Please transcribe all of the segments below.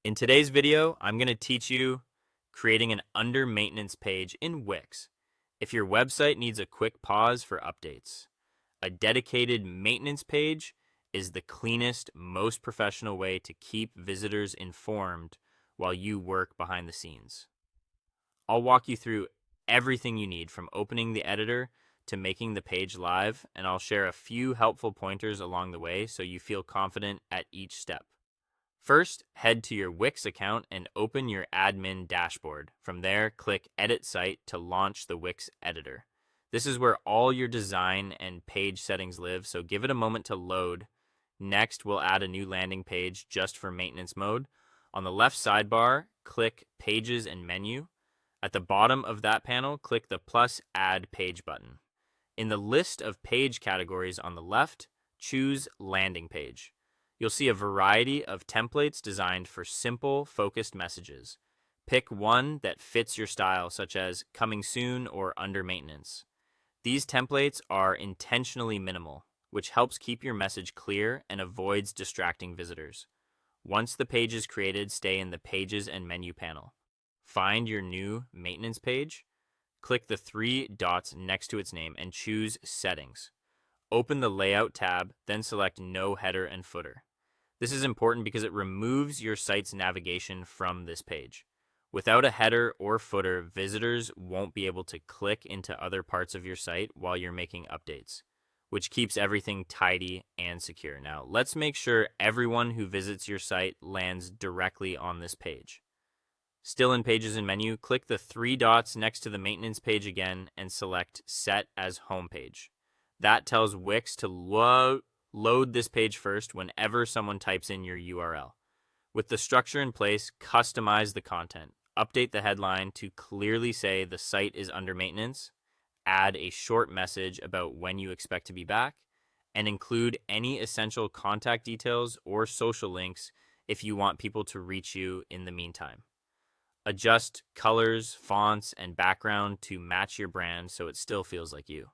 In today's video, I'm going to teach you creating an under maintenance page in Wix. If your website needs a quick pause for updates, a dedicated maintenance page is the cleanest, most professional way to keep visitors informed while you work behind the scenes. I'll walk you through everything you need from opening the editor to making the page live, and I'll share a few helpful pointers along the way so you feel confident at each step. First, head to your Wix account and open your admin dashboard. From there, click Edit Site to launch the Wix editor. This is where all your design and page settings live, so give it a moment to load. Next, we'll add a new landing page just for maintenance mode. On the left sidebar, click Pages and Menu. At the bottom of that panel, click the plus Add Page button. In the list of page categories on the left, choose Landing Page. You'll see a variety of templates designed for simple, focused messages. Pick one that fits your style, such as coming soon or under maintenance. These templates are intentionally minimal, which helps keep your message clear and avoids distracting visitors. Once the page is created, stay in the Pages and Menu panel. Find your new maintenance page. Click the three dots next to its name and choose Settings. Open the Layout tab, then select No Header and Footer. This is important because it removes your site's navigation from this page. Without a header or footer, visitors won't be able to click into other parts of your site while you're making updates, which keeps everything tidy and secure. Now, let's make sure everyone who visits your site lands directly on this page. Still in Pages and Menu, click the three dots next to the maintenance page again and select Set as Homepage. That tells Wix to load this page first whenever someone types in your URL. With the structure in place, customize the content. Update the headline to clearly say the site is under maintenance. Add a short message about when you expect to be back, and include any essential contact details or social links if you want people to reach you in the meantime. Adjust colors, fonts, and background to match your brand so it still feels like you.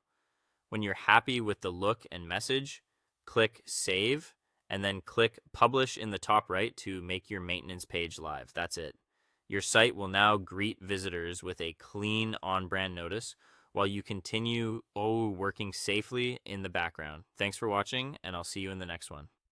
When you're happy with the look and message, click Save, and then click Publish in the top right to make your maintenance page live. That's it. Your site will now greet visitors with a clean on-brand notice while you continue working safely in the background. Thanks for watching, and I'll see you in the next one.